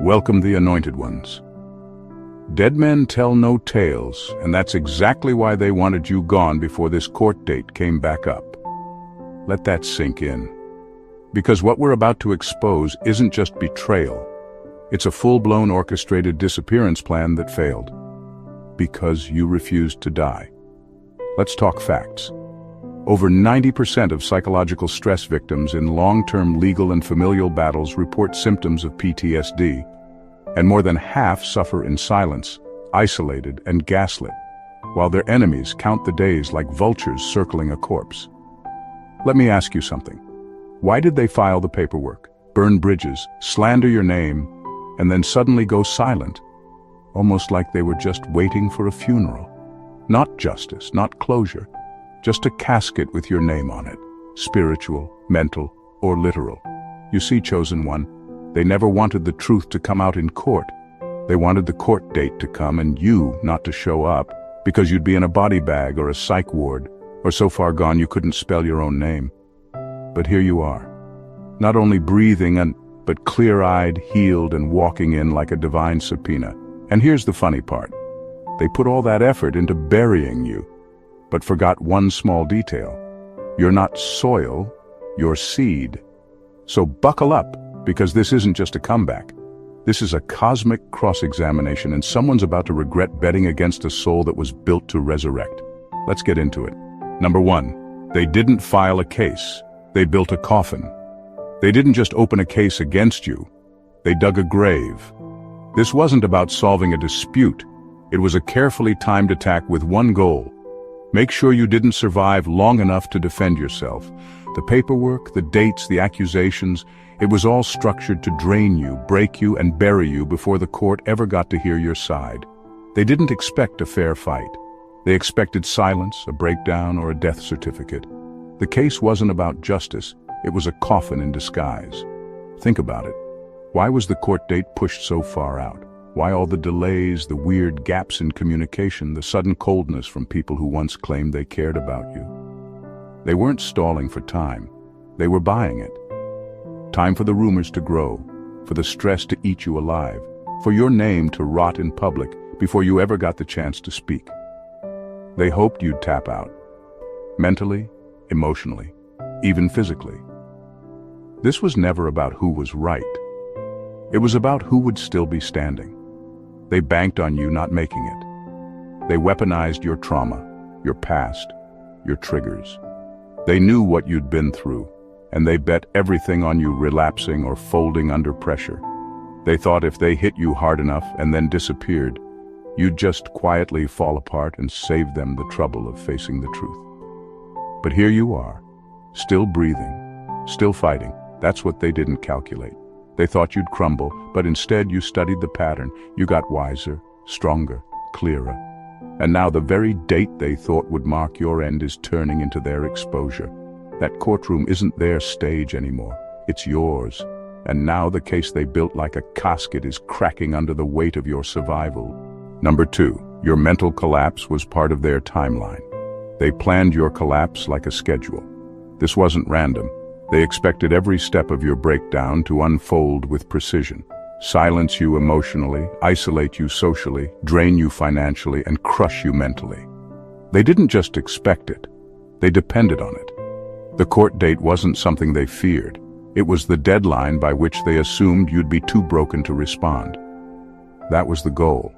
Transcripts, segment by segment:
Welcome the anointed ones. Dead men tell no tales, and that's exactly why they wanted you gone before this court date came back up. Let that sink in. Because what we're about to expose isn't just betrayal. It's a full-blown orchestrated disappearance plan that failed. Because you refused to die. Let's talk facts. Over 90% of psychological stress victims in long-term legal and familial battles report symptoms of PTSD, and more than half suffer in silence, isolated and gaslit, while their enemies count the days like vultures circling a corpse. Let me ask you something. Why did they file the paperwork, burn bridges, slander your name, and then suddenly go silent? Almost like they were just waiting for a funeral. Not justice, not closure, just a casket with your name on it, spiritual, mental, or literal. You see, chosen one, they never wanted the truth to come out in court. They wanted the court date to come and you not to show up because you'd be in a body bag or a psych ward, or so far gone you couldn't spell your own name. But here you are, not only breathing but clear-eyed, healed, and walking in like a divine subpoena. And here's the funny part. They put all that effort into burying you, but forgot one small detail. You're not soil, you're seed. So buckle up, because this isn't just a comeback. This is a cosmic cross-examination, and someone's about to regret betting against a soul that was built to resurrect. Let's get into it. Number one, they didn't file a case. They built a coffin. They didn't just open a case against you. They dug a grave. This wasn't about solving a dispute. It was a carefully timed attack with one goal. Make sure you didn't survive long enough to defend yourself. The paperwork, the dates, the accusations, it was all structured to drain you, break you, and bury you before the court ever got to hear your side. They didn't expect a fair fight. They expected silence, a breakdown, or a death certificate. The case wasn't about justice. It was a coffin in disguise. Think about it. Why was the court date pushed so far out? Why all the delays, the weird gaps in communication, the sudden coldness from people who once claimed they cared about you? They weren't stalling for time. They were buying it. Time for the rumors to grow, for the stress to eat you alive, for your name to rot in public before you ever got the chance to speak. They hoped you'd tap out. Mentally, emotionally, even physically. This was never about who was right. It was about who would still be standing. They banked on you not making it. They weaponized your trauma, your past, your triggers. They knew what you'd been through, and they bet everything on you relapsing or folding under pressure. They thought if they hit you hard enough and then disappeared, you'd just quietly fall apart and save them the trouble of facing the truth. But here you are, still breathing, still fighting. That's what they didn't calculate. They thought you'd crumble, but instead you studied the pattern. You got wiser, stronger, clearer. And now the very date they thought would mark your end is turning into their exposure. That courtroom isn't their stage anymore. It's yours. And now the case they built like a casket is cracking under the weight of your survival. Number two, your mental collapse was part of their timeline. They planned your collapse like a schedule. This wasn't random. They expected every step of your breakdown to unfold with precision. Silence you emotionally, isolate you socially, drain you financially, and crush you mentally. They didn't just expect it. They depended on it. The court date wasn't something they feared. It was the deadline by which they assumed you'd be too broken to respond. That was the goal.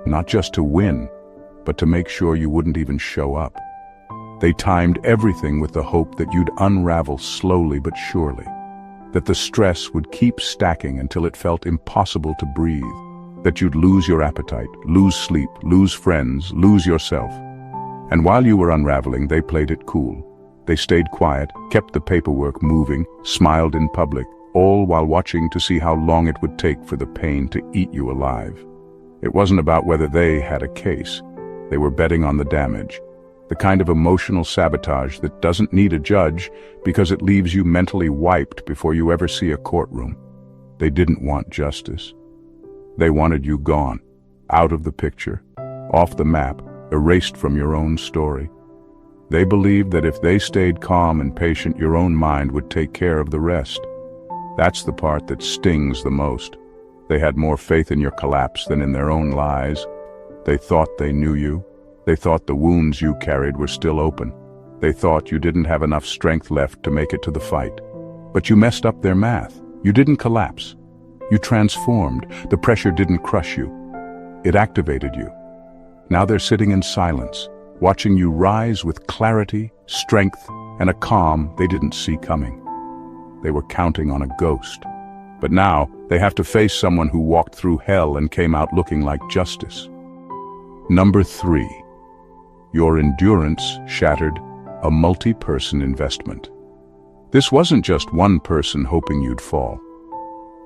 Not just to win, but to make sure you wouldn't even show up. They timed everything with the hope that you'd unravel slowly but surely, that the stress would keep stacking until it felt impossible to breathe, that you'd lose your appetite, lose sleep, lose friends, lose yourself. And while you were unraveling, they played it cool. They stayed quiet, kept the paperwork moving, smiled in public, all while watching to see how long it would take for the pain to eat you alive. It wasn't about whether they had a case. They were betting on the damage. The kind of emotional sabotage that doesn't need a judge because it leaves you mentally wiped before you ever see a courtroom. They didn't want justice. They wanted you gone, out of the picture, off the map, erased from your own story. They believed that if they stayed calm and patient, your own mind would take care of the rest. That's the part that stings the most. They had more faith in your collapse than in their own lies. They thought they knew you. They thought the wounds you carried were still open. They thought you didn't have enough strength left to make it to the fight. But you messed up their math. You didn't collapse. You transformed. The pressure didn't crush you. It activated you. Now they're sitting in silence, watching you rise with clarity, strength, and a calm they didn't see coming. They were counting on a ghost. But now they have to face someone who walked through hell and came out looking like justice. Number 3. Your endurance shattered a multi-person investment. This wasn't just one person hoping you'd fall.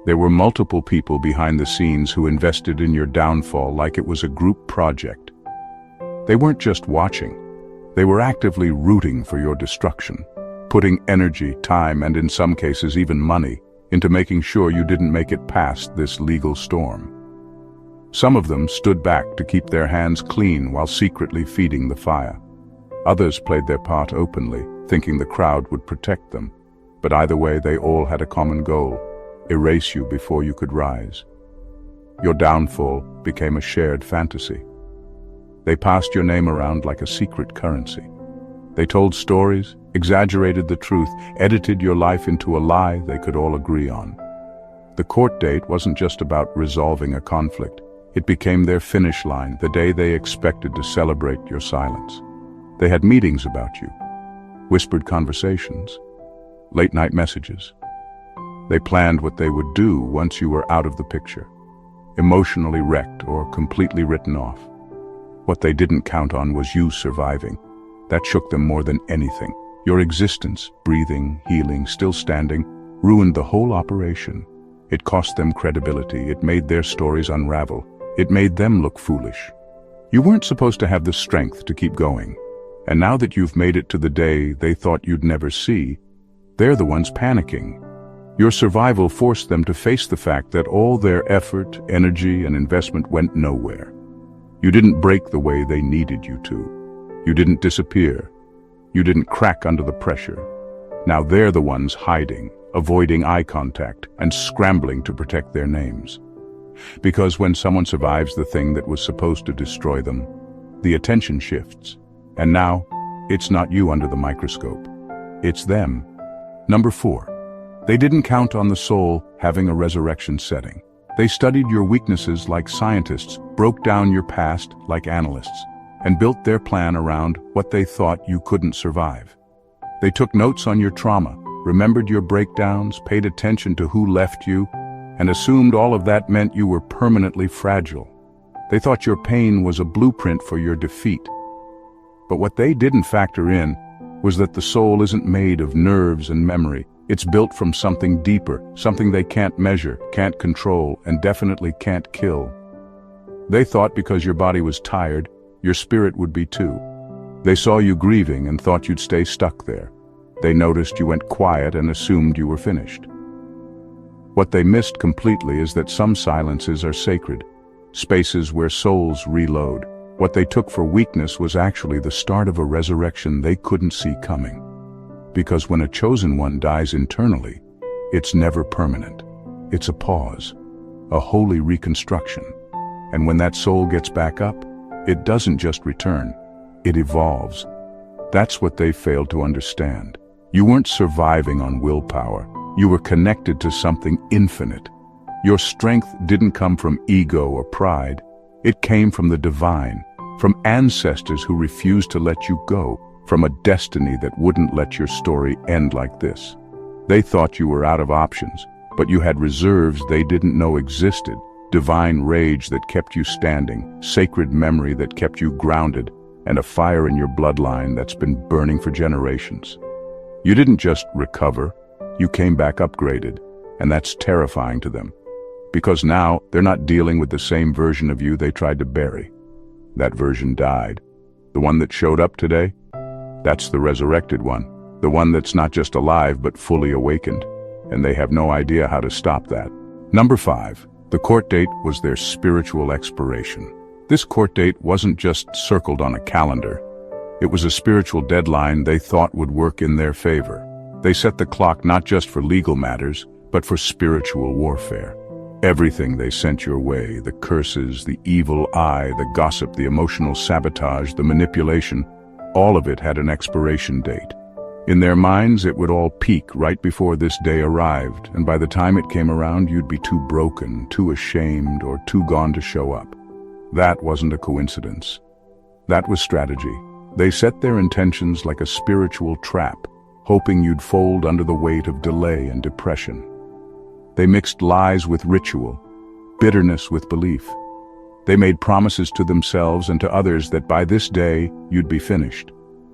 There were multiple people behind the scenes who invested in your downfall like it was a group project. They weren't just watching. They were actively rooting for your destruction, putting energy, time, and in some cases even money into making sure you didn't make it past this legal storm. Some of them stood back to keep their hands clean while secretly feeding the fire. Others played their part openly, thinking the crowd would protect them. But either way, they all had a common goal: erase you before you could rise. Your downfall became a shared fantasy. They passed your name around like a secret currency. They told stories, exaggerated the truth, edited your life into a lie they could all agree on. The court date wasn't just about resolving a conflict. It became their finish line, the day they expected to celebrate your silence. They had meetings about you, whispered conversations, late-night messages. They planned what they would do once you were out of the picture, emotionally wrecked or completely written off. What they didn't count on was you surviving. That shook them more than anything. Your existence, breathing, healing, still standing, ruined the whole operation. It cost them credibility. It made their stories unravel. It made them look foolish. You weren't supposed to have the strength to keep going. And now that you've made it to the day they thought you'd never see, they're the ones panicking. Your survival forced them to face the fact that all their effort, energy, and investment went nowhere. You didn't break the way they needed you to. You didn't disappear. You didn't crack under the pressure. Now they're the ones hiding, avoiding eye contact, and scrambling to protect their names. Because when someone survives the thing that was supposed to destroy them, the attention shifts. And now, it's not you under the microscope. It's them. Number 4. They didn't count on the soul having a resurrection setting. They studied your weaknesses like scientists, broke down your past like analysts, and built their plan around what they thought you couldn't survive. They took notes on your trauma, remembered your breakdowns, paid attention to who left you, and assumed all of that meant you were permanently fragile. They thought your pain was a blueprint for your defeat. But what they didn't factor in was that the soul isn't made of nerves and memory. It's built from something deeper, something they can't measure, can't control, and definitely can't kill. They thought because your body was tired, your spirit would be too. They saw you grieving and thought you'd stay stuck there. They noticed you went quiet and assumed you were finished. What they missed completely is that some silences are sacred, spaces where souls reload. What they took for weakness was actually the start of a resurrection they couldn't see coming. Because when a chosen one dies internally, it's never permanent. It's a pause, a holy reconstruction. And when that soul gets back up, it doesn't just return, it evolves. That's what they failed to understand. You weren't surviving on willpower. You were connected to something infinite. Your strength didn't come from ego or pride. It came from the divine, from ancestors who refused to let you go, from a destiny that wouldn't let your story end like this. They thought you were out of options, but you had reserves they didn't know existed, divine rage that kept you standing, sacred memory that kept you grounded, and a fire in your bloodline that's been burning for generations. You didn't just recover, you came back upgraded, and that's terrifying to them. Because now, they're not dealing with the same version of you they tried to bury. That version died. The one that showed up today? That's the resurrected one. The one that's not just alive, but fully awakened. And they have no idea how to stop that. Number 5. The court date was their spiritual expiration. This court date wasn't just circled on a calendar. It was a spiritual deadline they thought would work in their favor. They set the clock not just for legal matters, but for spiritual warfare. Everything they sent your way, the curses, the evil eye, the gossip, the emotional sabotage, the manipulation, all of it had an expiration date. In their minds, it would all peak right before this day arrived, and by the time it came around, you'd be too broken, too ashamed, or too gone to show up. That wasn't a coincidence. That was strategy. They set their intentions like a spiritual trap, hoping you'd fold under the weight of delay and depression. They mixed lies with ritual, bitterness with belief. They made promises to themselves and to others that by this day you'd be finished.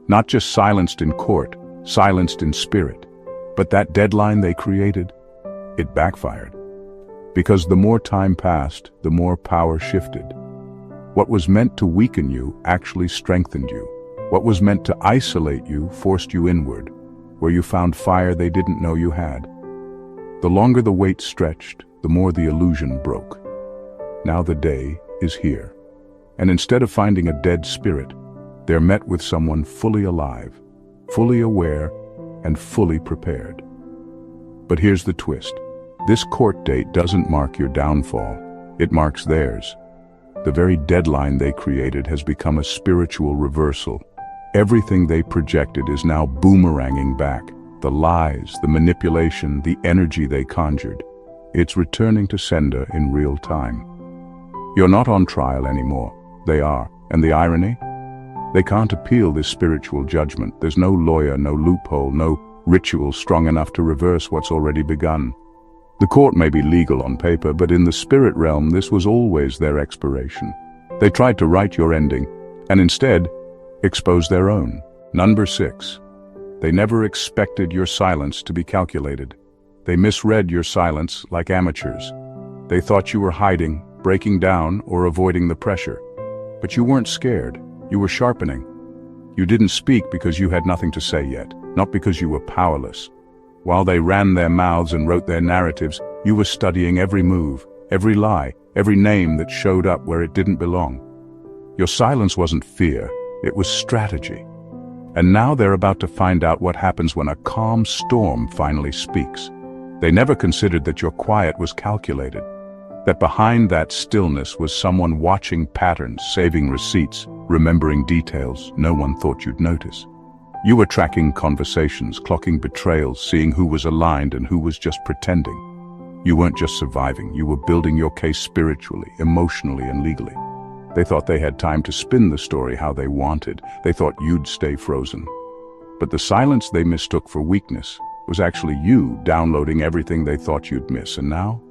Not just silenced in court, silenced in spirit. But that deadline they created, it backfired. Because the more time passed, the more power shifted. What was meant to weaken you actually strengthened you. What was meant to isolate you forced you inward, where you found fire they didn't know you had. The longer the wait stretched, the more the illusion broke. Now the day is here. And instead of finding a dead spirit, they're met with someone fully alive, fully aware, and fully prepared. But here's the twist. This court date doesn't mark your downfall. It marks theirs. The very deadline they created has become a spiritual reversal. Everything they projected is now boomeranging back. The lies, the manipulation, the energy they conjured. It's returning to sender in real time. You're not on trial anymore. They are. And the irony? They can't appeal this spiritual judgment. There's no lawyer, no loophole, no ritual strong enough to reverse what's already begun. The court may be legal on paper, but in the spirit realm, this was always their expiration. They tried to write your ending, and instead, expose their own. Number 6. They never expected your silence to be calculated. They misread your silence like amateurs. They thought you were hiding, breaking down, or avoiding the pressure. But you weren't scared. You were sharpening. You didn't speak because you had nothing to say yet, not because you were powerless. While they ran their mouths and wrote their narratives, you were studying every move, every lie, every name that showed up where it didn't belong. Your silence wasn't fear, it was strategy. And now they're about to find out what happens when a calm storm finally speaks. They never considered that your quiet was calculated, that behind that stillness was someone watching patterns, saving receipts, remembering details no one thought you'd notice. You were tracking conversations, clocking betrayals, seeing who was aligned and who was just pretending. You weren't just surviving, you were building your case spiritually, emotionally, and legally. They thought they had time to spin the story how they wanted. They thought you'd stay frozen. But the silence they mistook for weakness was actually you downloading everything they thought you'd miss. And now,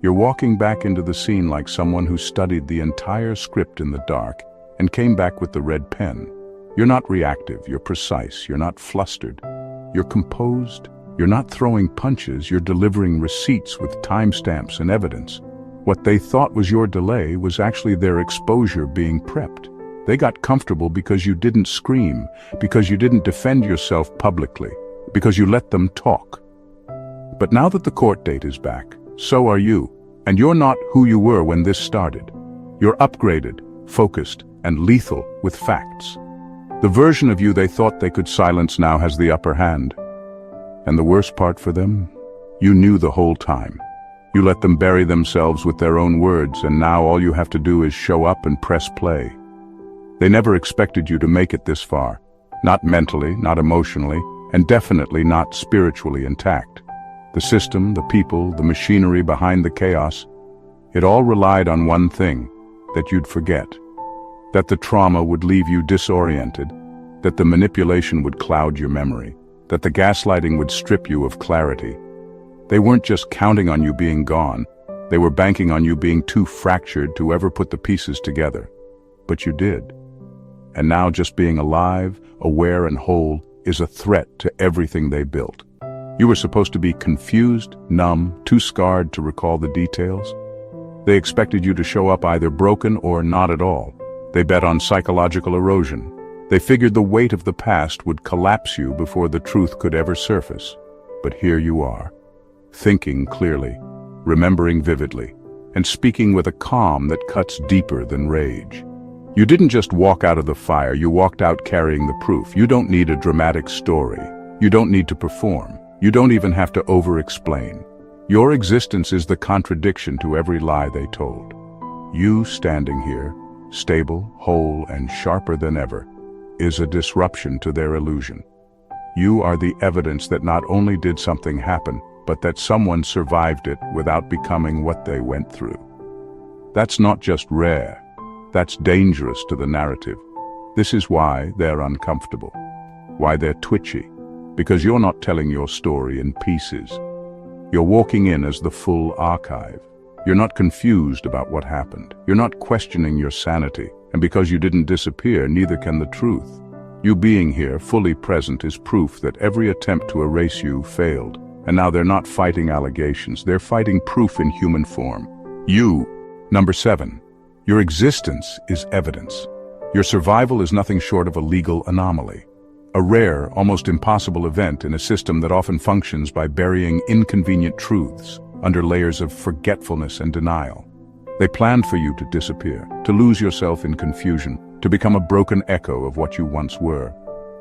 you're walking back into the scene like someone who studied the entire script in the dark and came back with the red pen. You're not reactive, you're precise, you're not flustered. You're composed, you're not throwing punches, you're delivering receipts with timestamps and evidence. What they thought was your delay was actually their exposure being prepped. They got comfortable because you didn't scream, because you didn't defend yourself publicly, because you let them talk. But now that the court date is back, so are you, and you're not who you were when this started. You're upgraded, focused, and lethal with facts. The version of you they thought they could silence now has the upper hand. And the worst part for them? You knew the whole time. You let them bury themselves with their own words, and now all you have to do is show up and press play. They never expected you to make it this far. Not mentally, not emotionally, and definitely not spiritually intact. The system, the people, the machinery behind the chaos, it all relied on one thing, that you'd forget. That the trauma would leave you disoriented, that the manipulation would cloud your memory, that the gaslighting would strip you of clarity. They weren't just counting on you being gone, they were banking on you being too fractured to ever put the pieces together. But you did. And now just being alive, aware and whole is a threat to everything they built. You were supposed to be confused, numb, too scarred to recall the details. They expected you to show up either broken or not at all. They bet on psychological erosion. They figured the weight of the past would collapse you before the truth could ever surface. But here you are. Thinking clearly, remembering vividly, and speaking with a calm that cuts deeper than rage. You didn't just walk out of the fire, you walked out carrying the proof. You don't need a dramatic story. You don't need to perform. You don't even have to over-explain. Your existence is the contradiction to every lie they told. You standing here, stable, whole, and sharper than ever, is a disruption to their illusion. You are the evidence that not only did something happen, but that someone survived it without becoming what they went through. That's not just rare, that's dangerous to the narrative. This is why they're uncomfortable, why they're twitchy, because you're not telling your story in pieces. You're walking in as the full archive. You're not confused about what happened. You're not questioning your sanity, and because you didn't disappear, neither can the truth. You being here, fully present, is proof that every attempt to erase you failed. And now they're not fighting allegations, they're fighting proof in human form. Number 7. Your existence is evidence. Your survival is nothing short of a legal anomaly. A rare, almost impossible event in a system that often functions by burying inconvenient truths under layers of forgetfulness and denial. They planned for you to disappear, to lose yourself in confusion, to become a broken echo of what you once were.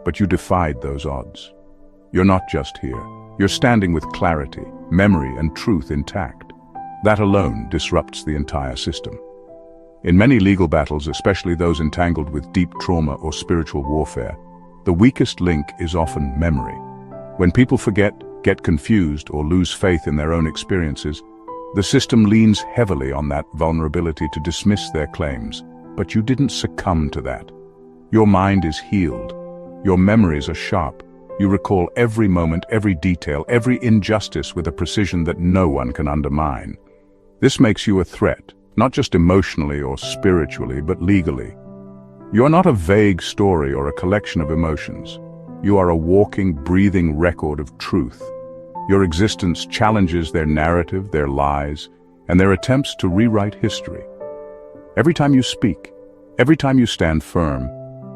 But you defied those odds. You're not just here. You're standing with clarity, memory, and truth intact. That alone disrupts the entire system. In many legal battles, especially those entangled with deep trauma or spiritual warfare, the weakest link is often memory. When people forget, get confused, or lose faith in their own experiences, the system leans heavily on that vulnerability to dismiss their claims. But you didn't succumb to that. Your mind is healed. Your memories are sharp. You recall every moment, every detail, every injustice with a precision that no one can undermine. This makes you a threat, not just emotionally or spiritually, but legally. You're not a vague story or a collection of emotions. You are a walking, breathing record of truth. Your existence challenges their narrative, their lies, and their attempts to rewrite history. Every time you speak, every time you stand firm,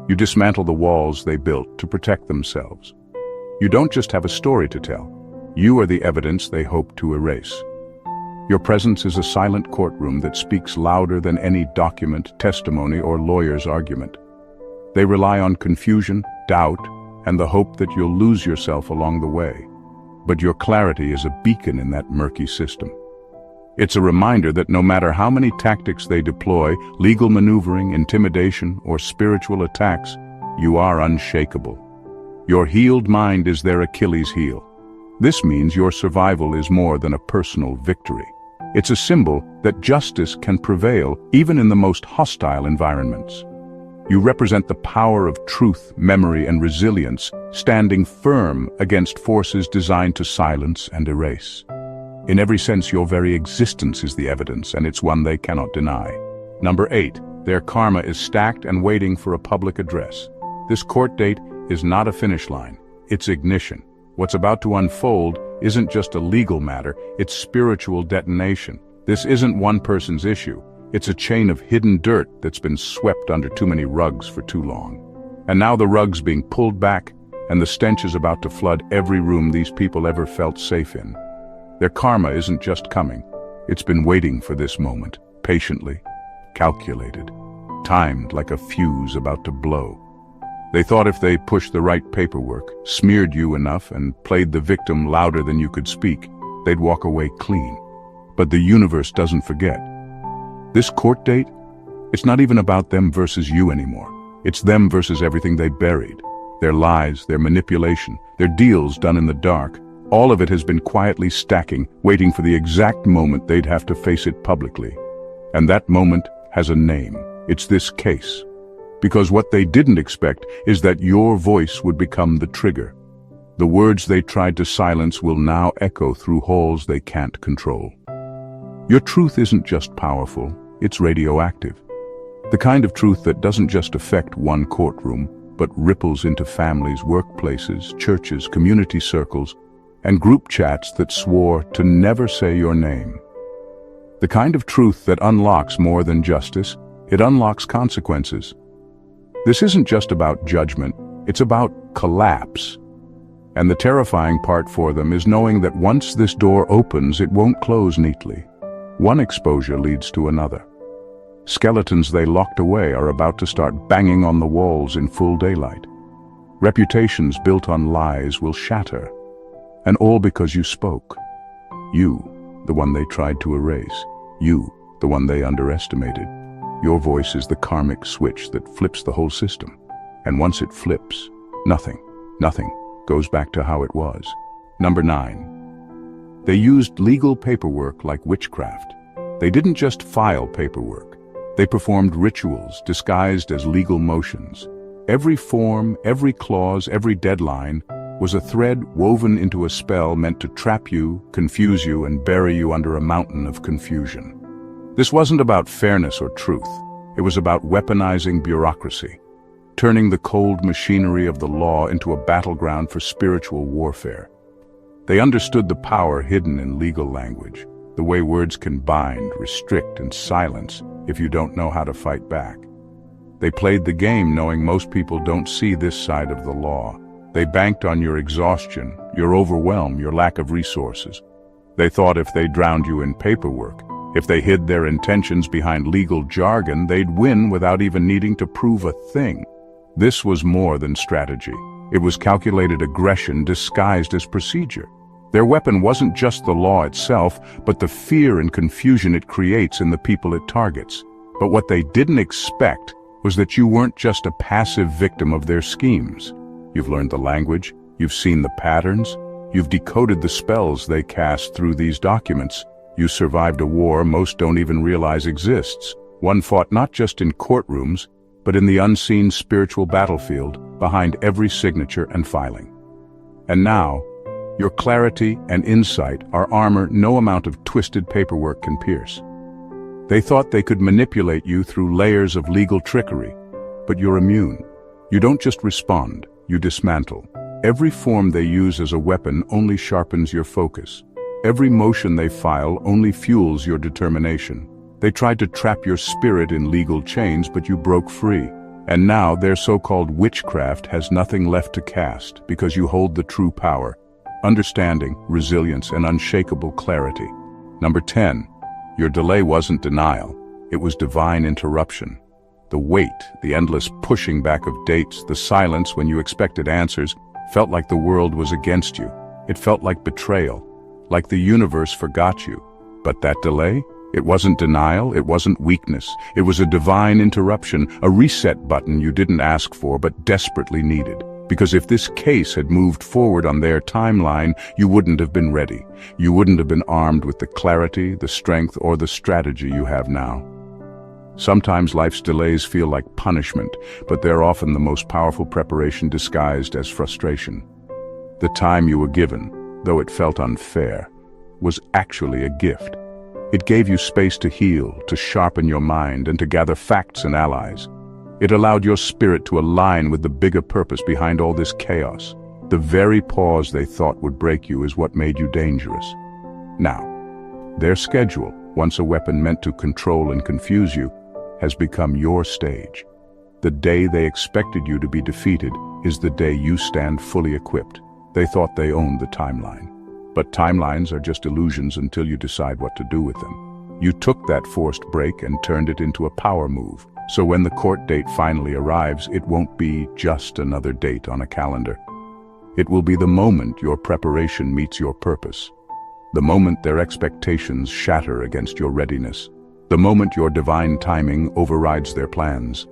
you dismantle the walls they built to protect themselves. You don't just have a story to tell. You are the evidence they hope to erase. Your presence is a silent courtroom that speaks louder than any document, testimony, or lawyer's argument. They rely on confusion, doubt, and the hope that you'll lose yourself along the way. But your clarity is a beacon in that murky system. It's a reminder that no matter how many tactics they deploy, legal maneuvering, intimidation, or spiritual attacks, you are unshakable. Your healed mind is their Achilles heel. This means your survival is more than a personal victory. It's a symbol that justice can prevail even in the most hostile environments. You represent the power of truth, memory, and resilience, standing firm against forces designed to silence and erase. In every sense, your very existence is the evidence, and it's one they cannot deny. Number 8. Their karma is stacked and waiting for a public address. This court date is not a finish line, it's ignition. What's about to unfold isn't just a legal matter, it's spiritual detonation. This isn't one person's issue. It's a chain of hidden dirt that's been swept under too many rugs for too long. And now the rug's being pulled back, and the stench is about to flood every room these people ever felt safe in. Their karma isn't just coming. It's been waiting for this moment, patiently, calculated, timed like a fuse about to blow. They thought if they pushed the right paperwork, smeared you enough, and played the victim louder than you could speak, they'd walk away clean. But the universe doesn't forget. This court date, it's not even about them versus you anymore. It's them versus everything they buried. Their lies, their manipulation, their deals done in the dark. All of it has been quietly stacking, waiting for the exact moment they'd have to face it publicly. And that moment has a name. It's this case. Because what they didn't expect is that your voice would become the trigger. The words they tried to silence will now echo through halls they can't control. Your truth isn't just powerful, it's radioactive. The kind of truth that doesn't just affect one courtroom, but ripples into families, workplaces, churches, community circles, and group chats that swore to never say your name. The kind of truth that unlocks more than justice, it unlocks consequences. This isn't just about judgment, it's about collapse. And the terrifying part for them is knowing that once this door opens, it won't close neatly. One exposure leads to another. Skeletons they locked away are about to start banging on the walls in full daylight. Reputations built on lies will shatter. And all because you spoke. You. the one they tried to erase. You, the one they underestimated. Your voice is the karmic switch that flips the whole system. And once it flips, nothing goes back to how it was. Number 9. They used legal paperwork like witchcraft. They didn't just file paperwork. They performed rituals disguised as legal motions. Every form, every clause, every deadline was a thread woven into a spell meant to trap you, confuse you, and bury you under a mountain of confusion. This wasn't about fairness or truth. It was about weaponizing bureaucracy, turning the cold machinery of the law into a battleground for spiritual warfare. They understood the power hidden in legal language, the way words can bind, restrict, and silence if you don't know how to fight back. They played the game knowing most people don't see this side of the law. They banked on your exhaustion, your overwhelm, your lack of resources. They thought if they drowned you in paperwork, if they hid their intentions behind legal jargon, they'd win without even needing to prove a thing. This was more than strategy. It was calculated aggression disguised as procedure. Their weapon wasn't just the law itself, but the fear and confusion it creates in the people it targets. But what they didn't expect was that you weren't just a passive victim of their schemes. You've learned the language, you've seen the patterns, you've decoded the spells they cast through these documents. You survived a war most don't even realize exists, one fought not just in courtrooms, but in the unseen spiritual battlefield behind every signature and filing. And now, your clarity and insight are armor no amount of twisted paperwork can pierce. They thought they could manipulate you through layers of legal trickery, but you're immune. You don't just respond, you dismantle. Every form they use as a weapon only sharpens your focus. Every motion they file only fuels your determination. They tried to trap your spirit in legal chains, but you broke free. And now their so-called witchcraft has nothing left to cast because you hold the true power, understanding, resilience, and unshakable clarity. Number 10. Your delay wasn't denial. It was divine interruption. The wait, the endless pushing back of dates, the silence when you expected answers, felt like the world was against you. It felt like betrayal, like the universe forgot you. But that delay? It wasn't denial, it wasn't weakness. It was a divine interruption, a reset button you didn't ask for but desperately needed. Because if this case had moved forward on their timeline, you wouldn't have been ready. You wouldn't have been armed with the clarity, the strength, or the strategy you have now. Sometimes life's delays feel like punishment, but they're often the most powerful preparation disguised as frustration. The time you were given, though it felt unfair, was actually a gift. It gave you space to heal, to sharpen your mind, and to gather facts and allies. It allowed your spirit to align with the bigger purpose behind all this chaos. The very pause they thought would break you is what made you dangerous. Now, their schedule, once a weapon meant to control and confuse you, has become your stage. The day they expected you to be defeated is the day you stand fully equipped. They thought they owned the timeline. But timelines are just illusions until you decide what to do with them. You took that forced break and turned it into a power move. So when the court date finally arrives, it won't be just another date on a calendar. It will be the moment your preparation meets your purpose. The moment their expectations shatter against your readiness. The moment your divine timing overrides their plans.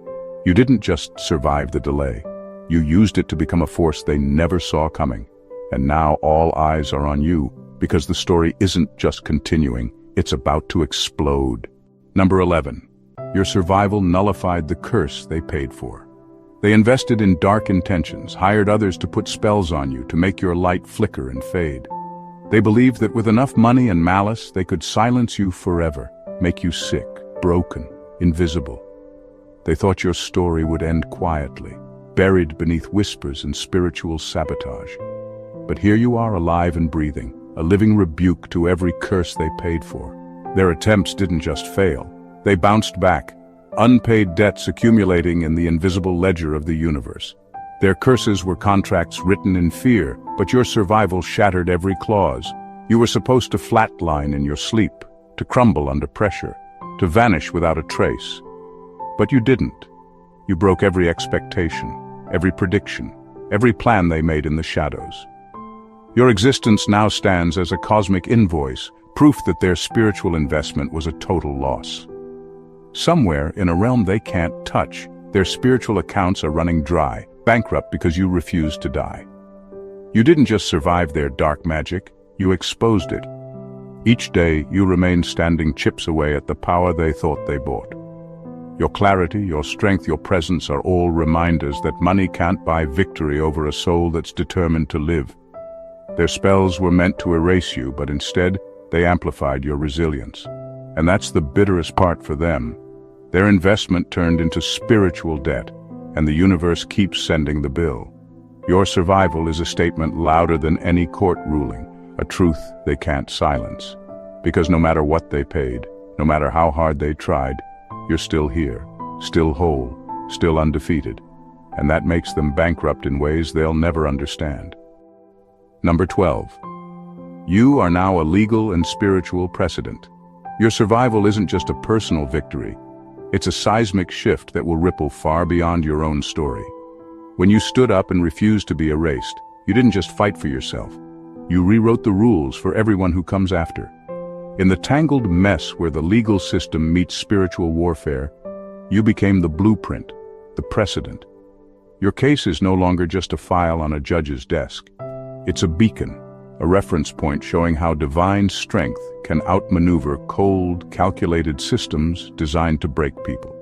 You didn't just survive the delay. You used it to become a force they never saw coming. And now all eyes are on you, because the story isn't just continuing, it's about to explode. Number 11. Your survival nullified the curse they paid for. They invested in dark intentions, hired others to put spells on you, to make your light flicker and fade. They believed that with enough money and malice, they could silence you forever, make you sick, broken, invisible. They thought your story would end quietly, buried beneath whispers and spiritual sabotage. But here you are, alive and breathing, a living rebuke to every curse they paid for. Their attempts didn't just fail. They bounced back, unpaid debts accumulating in the invisible ledger of the universe. Their curses were contracts written in fear, but your survival shattered every clause. You were supposed to flatline in your sleep, to crumble under pressure, to vanish without a trace. But you didn't. You broke every expectation, every prediction, every plan they made in the shadows. Your existence now stands as a cosmic invoice, proof that their spiritual investment was a total loss. Somewhere in a realm they can't touch, their spiritual accounts are running dry, bankrupt because you refused to die. You didn't just survive their dark magic, you exposed it. Each day you remained standing chips away at the power they thought they bought. Your clarity, your strength, your presence are all reminders that money can't buy victory over a soul that's determined to live. Their spells were meant to erase you, but instead, they amplified your resilience. And that's the bitterest part for them. Their investment turned into spiritual debt, and the universe keeps sending the bill. Your survival is a statement louder than any court ruling, a truth they can't silence. Because no matter what they paid, no matter how hard they tried, you're still here, still whole, still undefeated. And that makes them bankrupt in ways they'll never understand. Number 12. You are now a legal and spiritual precedent. Your survival isn't just a personal victory. It's a seismic shift that will ripple far beyond your own story. When you stood up and refused to be erased, you didn't just fight for yourself. You rewrote the rules for everyone who comes after. In the tangled mess where the legal system meets spiritual warfare, you became the blueprint, the precedent. Your case is no longer just a file on a judge's desk. It's a beacon, a reference point showing how divine strength can outmaneuver cold, calculated systems designed to break people.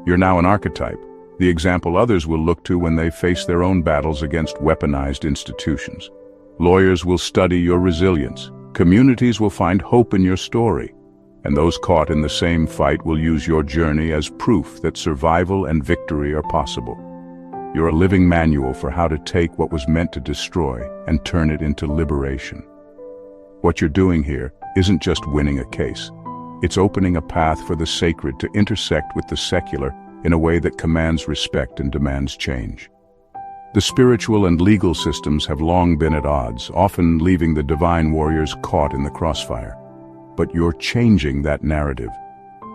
You're now an archetype, the example others will look to when they face their own battles against weaponized institutions. Lawyers will study your resilience. Communities will find hope in your story, and those caught in the same fight will use your journey as proof that survival and victory are possible. You're a living manual for how to take what was meant to destroy and turn it into liberation. What you're doing here isn't just winning a case. It's opening a path for the sacred to intersect with the secular in a way that commands respect and demands change. The spiritual and legal systems have long been at odds, often leaving the divine warriors caught in the crossfire. But you're changing that narrative.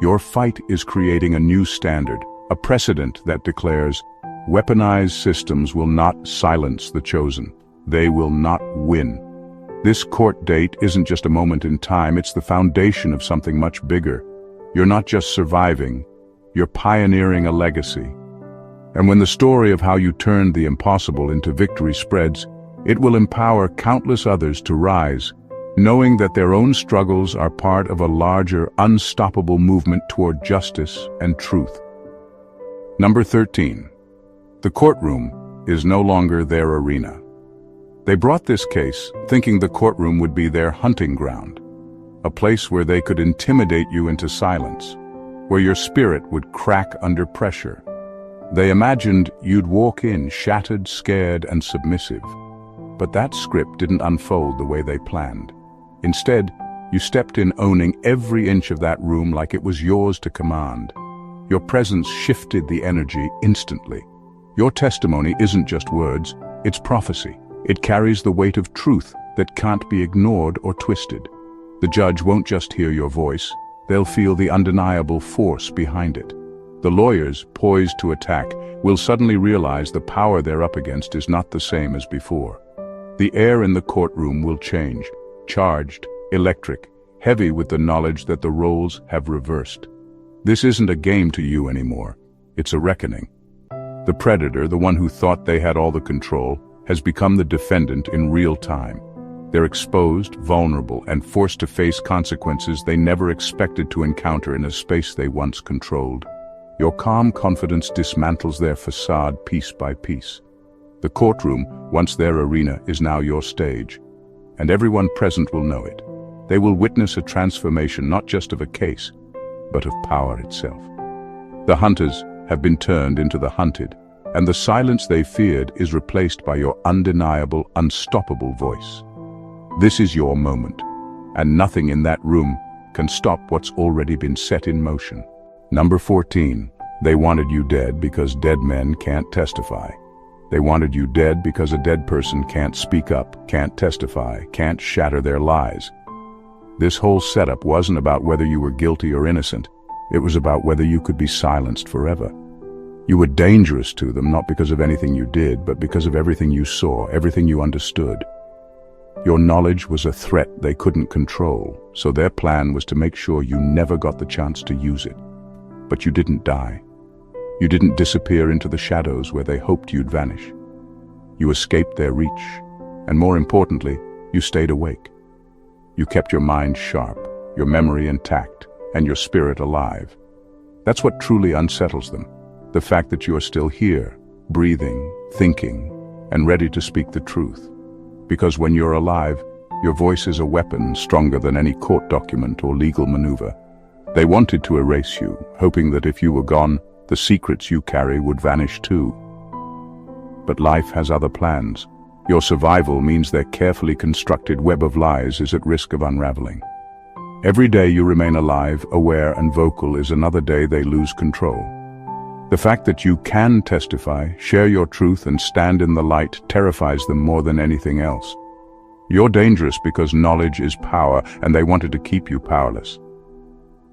Your fight is creating a new standard, a precedent that declares, weaponized systems will not silence the chosen. They will not win. This court date isn't just a moment in time, it's the foundation of something much bigger. You're not just surviving, you're pioneering a legacy. And when the story of how you turned the impossible into victory spreads, it will empower countless others to rise, knowing that their own struggles are part of a larger, unstoppable movement toward justice and truth. Number 13. The courtroom is no longer their arena. They brought this case thinking the courtroom would be their hunting ground, a place where they could intimidate you into silence, where your spirit would crack under pressure. They imagined you'd walk in shattered, scared, and submissive. But that script didn't unfold the way they planned. Instead, you stepped in owning every inch of that room like it was yours to command. Your presence shifted the energy instantly. Your testimony isn't just words, it's prophecy. It carries the weight of truth that can't be ignored or twisted. The judge won't just hear your voice, they'll feel the undeniable force behind it. The lawyers, poised to attack, will suddenly realize the power they're up against is not the same as before. The air in the courtroom will change, charged, electric, heavy with the knowledge that the roles have reversed. This isn't a game to you anymore, it's a reckoning. The predator, the one who thought they had all the control, has become the defendant in real time. They're exposed, vulnerable, and forced to face consequences they never expected to encounter in a space they once controlled. Your calm confidence dismantles their facade piece by piece. The courtroom, once their arena, is now your stage, and everyone present will know it. They will witness a transformation not just of a case, but of power itself. The hunters have been turned into the hunted, and the silence they feared is replaced by your undeniable, unstoppable voice. This is your moment, and nothing in that room can stop what's already been set in motion. Number 14. They wanted you dead because dead men can't testify. They wanted you dead because a dead person can't speak up, can't testify, can't shatter their lies. This whole setup wasn't about whether you were guilty or innocent. It was about whether you could be silenced forever. You were dangerous to them not because of anything you did, but because of everything you saw, everything you understood. Your knowledge was a threat they couldn't control, so their plan was to make sure you never got the chance to use it. But you didn't die. You didn't disappear into the shadows where they hoped you'd vanish. You escaped their reach, and more importantly, you stayed awake. You kept your mind sharp, your memory intact, and your spirit alive. That's what truly unsettles them, the fact that you are still here, breathing, thinking, and ready to speak the truth. Because when you're alive, your voice is a weapon stronger than any court document or legal maneuver. They wanted to erase you, hoping that if you were gone, the secrets you carry would vanish too. But life has other plans. Your survival means their carefully constructed web of lies is at risk of unraveling. Every day you remain alive, aware, and vocal is another day they lose control. The fact that you can testify, share your truth, and stand in the light terrifies them more than anything else. You're dangerous because knowledge is power, and they wanted to keep you powerless.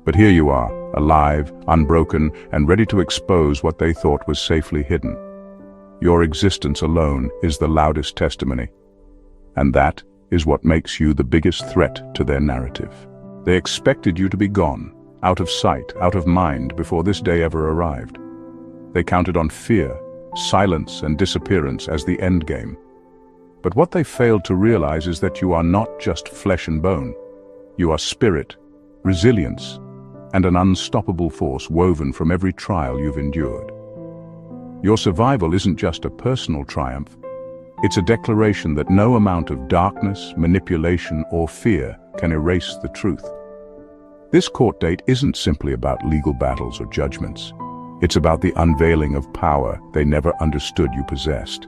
But here you are, alive, unbroken, and ready to expose what they thought was safely hidden. Your existence alone is the loudest testimony. And that is what makes you the biggest threat to their narrative. They expected you to be gone, out of sight, out of mind, before this day ever arrived. They counted on fear, silence, and disappearance as the end game. But what they failed to realize is that you are not just flesh and bone. You are spirit, resilience, and an unstoppable force woven from every trial you've endured. Your survival isn't just a personal triumph. It's a declaration that no amount of darkness, manipulation, or fear can erase the truth. This court date isn't simply about legal battles or judgments. It's about the unveiling of power they never understood you possessed.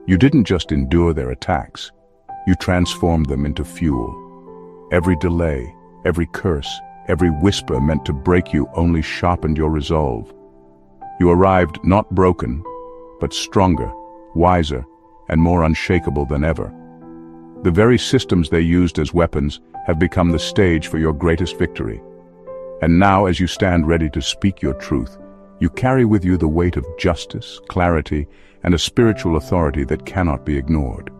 You didn't just endure their attacks. You transformed them into fuel. Every delay, every curse, every whisper meant to break you only sharpened your resolve. You arrived not broken, but stronger, wiser, and more unshakable than ever. The very systems they used as weapons have become the stage for your greatest victory. And now, as you stand ready to speak your truth, you carry with you the weight of justice, clarity, and a spiritual authority that cannot be ignored.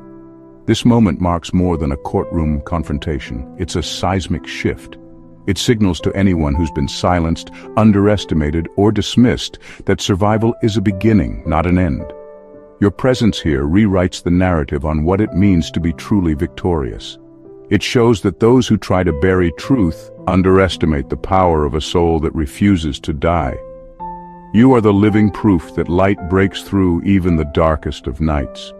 This moment marks more than a courtroom confrontation. It's a seismic shift. It signals to anyone who's been silenced, underestimated, or dismissed that survival is a beginning, not an end. Your presence here rewrites the narrative on what it means to be truly victorious. It shows that those who try to bury truth underestimate the power of a soul that refuses to die. You are the living proof that light breaks through even the darkest of nights.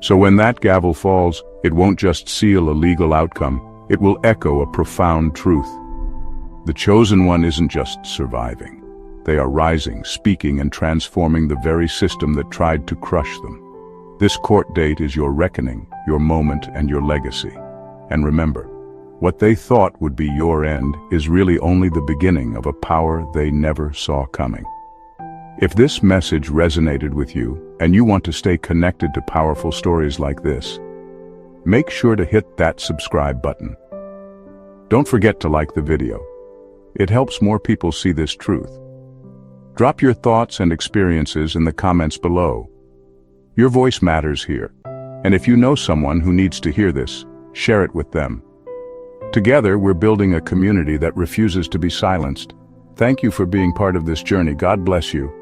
So when that gavel falls, it won't just seal a legal outcome, it will echo a profound truth. The chosen one isn't just surviving. They are rising, speaking, and transforming the very system that tried to crush them. This court date is your reckoning, your moment, and your legacy. And remember, what they thought would be your end is really only the beginning of a power they never saw coming. If this message resonated with you, and you want to stay connected to powerful stories like this, make sure to hit that subscribe button. Don't forget to like the video. It helps more people see this truth. Drop your thoughts and experiences in the comments below. Your voice matters here, and if you know someone who needs to hear this, share it with them. Together, we're building a community that refuses to be silenced. Thank you for being part of this journey. God bless you.